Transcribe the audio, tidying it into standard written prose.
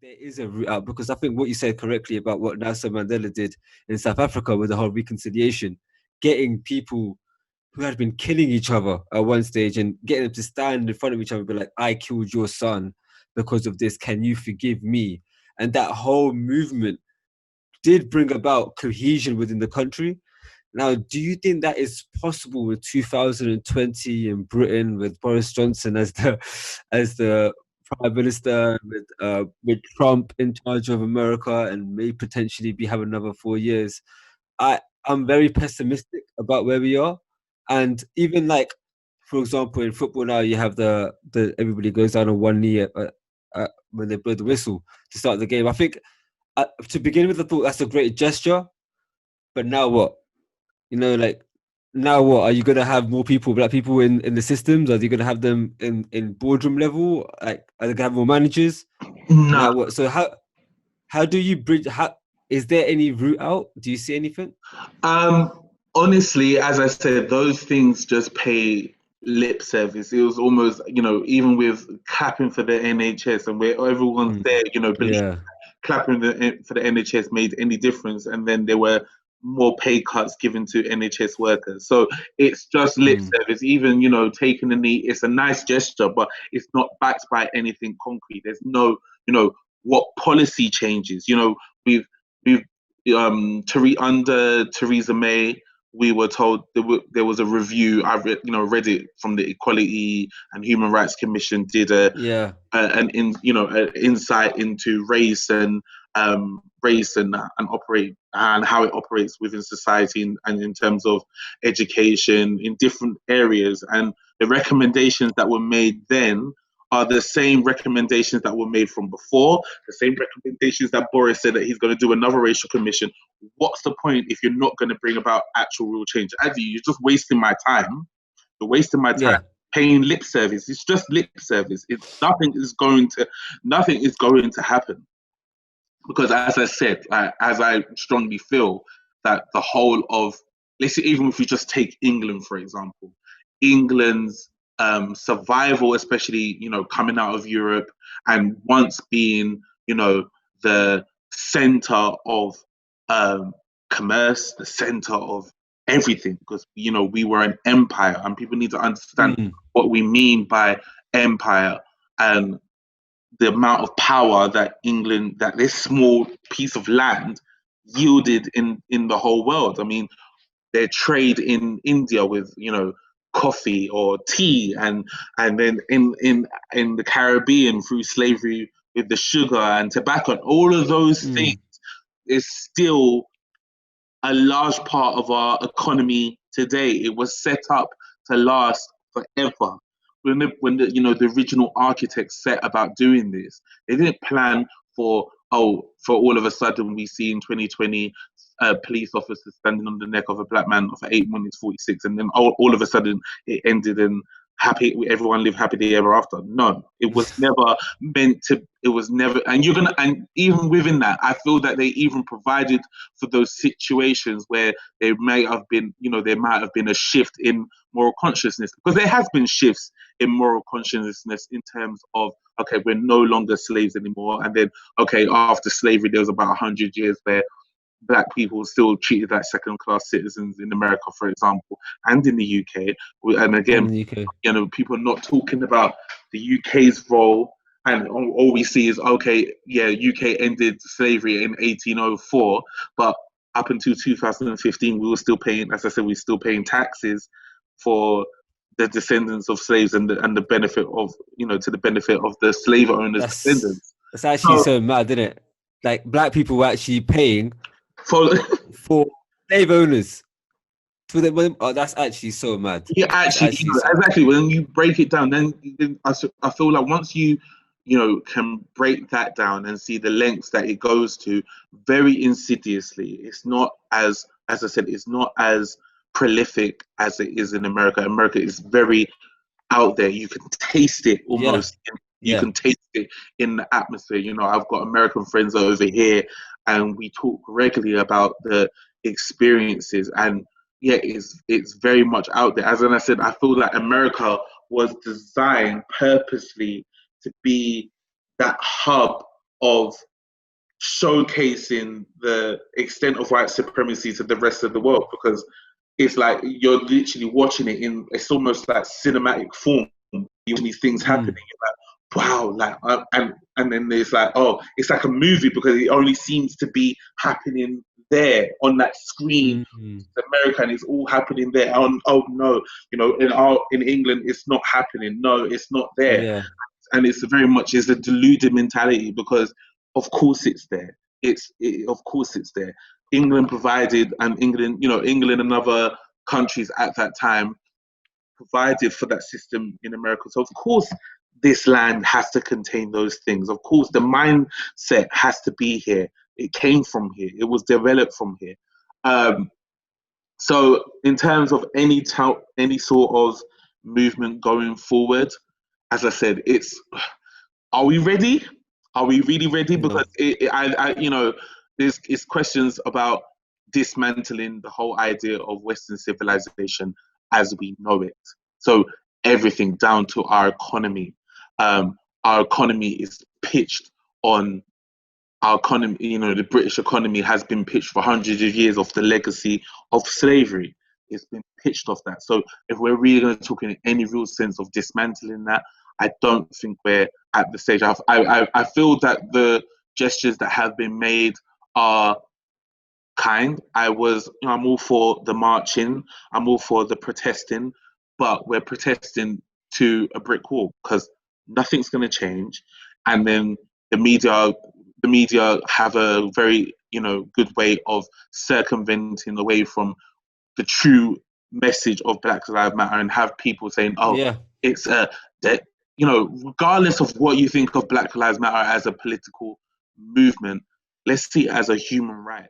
there is a route out, because I think what you said correctly about what Nelson Mandela did in South Africa with the whole reconciliation, getting people who had been killing each other at one stage and getting them to stand in front of each other and be like, I killed your son because of this. Can you forgive me? And that whole movement did bring about cohesion within the country. Now, do you think that is possible with 2020 in Britain, with Boris Johnson as the prime minister, with Trump in charge of America, and may potentially be having another 4 years? I'm very pessimistic about where we are, and even like, for example, in football now, you have the everybody goes down on one knee when they blow the whistle to start the game. I think to begin with, I thought that's a great gesture, but now what? Like, now what? Are you gonna have more people, black people, in the systems? Are you gonna have them in boardroom level? Like, are they gonna have more managers? No. Now what? So how do you bridge? How is there any route out? Do you see anything? Um, Honestly, as I said, those things just pay lip service. It was almost, even with clapping for the NHS and where everyone's there, believe Yeah. clapping for the NHS made any difference, and then there were more pay cuts given to NHS workers. So it's just lip service. Even taking a knee, it's a nice gesture, but it's not backed by anything concrete. There's no, what policy changes. We've under Theresa May, we were told there was a review. I read it from the Equality and Human Rights Commission. Did an insight into race and operate and how it operates within society, and in terms of education in different areas. And the recommendations that were made then are the same recommendations that were made from before, the same recommendations that Boris said that he's going to do another racial commission. What's the point if you're not going to bring about actual real change? Adi, you're just wasting my time. You're wasting my time paying lip service. It's just lip service. Nothing is going to happen. Because as I said, as I strongly feel that the whole of, let's say, even if you just take England, for example, England's survival, especially, coming out of Europe and once being, the center of commerce, the center of everything, because, we were an empire, and people need to understand what we mean by empire, and the amount of power that this small piece of land yielded in the whole world. I mean, their trade in India with, coffee or tea, and then in the Caribbean through slavery with the sugar and tobacco, and all of those things is still a large part of our economy today. It was set up to last forever. When the original architects set about doing this, they didn't plan for all of a sudden we see in 2020 police officers standing on the neck of a black man for 8 minutes 46, and then all of a sudden it ended in everyone lived happily ever after. No, it was never meant to. It was never, and even within that, I feel that they even provided for those situations where there might have been a shift in moral consciousness, because there has been shifts in moral consciousness in terms of, okay, we're no longer slaves anymore, and then, okay, after slavery there was about 100 years where black people still treated like second-class citizens in America, for example, and in the UK. And again, people are not talking about the UK's role, and all we see is, okay, yeah, UK ended slavery in 1804, but up until 2015, we were still paying, as I said, taxes for the descendants of slaves, and the benefit of, to the benefit of the slave owners' descendants. That's actually so mad, isn't it? Like, black people were actually paying for slave owners. That's actually so mad. Yeah, exactly. When you break it down, then I feel like once you can break that down and see the lengths that it goes to, very insidiously. It's not as I said, it's not as prolific as it is in America. America is very out there. You can taste it almost. You can taste it in the atmosphere. I've got American friends over here, and we talk regularly about the experiences, and it's very much out there. As I said, I feel like America was designed purposely to be that hub of showcasing the extent of white supremacy to the rest of the world, because it's like you're literally watching it in, it's almost like cinematic form. You watch these things happening, you're like, wow, like, and then there's like, oh, it's like a movie because it only seems to be happening there on that screen. America, and it's all happening there. Oh no, in England it's not happening. No, it's not there. Yeah. And it's very much is a deluded mentality, because of course it's there. Of course it's there. England provided, and England and other countries at that time provided for that system in America. So of course this land has to contain those things. Of course the mindset has to be here. It came from here. It was developed from here. So in terms of any sort of movement going forward, as I said, are we ready? Are we really ready? Because there's questions about dismantling the whole idea of Western civilization as we know it. So everything down to our economy. Our economy is pitched on our economy. The British economy has been pitched for hundreds of years off the legacy of slavery. It's been pitched off that. So if we're really going to talk in any real sense of dismantling that, I don't think we're at the stage. I feel that the gestures that have been made are kind. I'm all for the marching. I'm all for the protesting, but we're protesting to a brick wall because nothing's going to change. And then the media have a very good way of circumventing away from the true message of Black Lives Matter, and have people saying, it's that regardless of what you think of Black Lives Matter as a political movement, let's see it as a human right.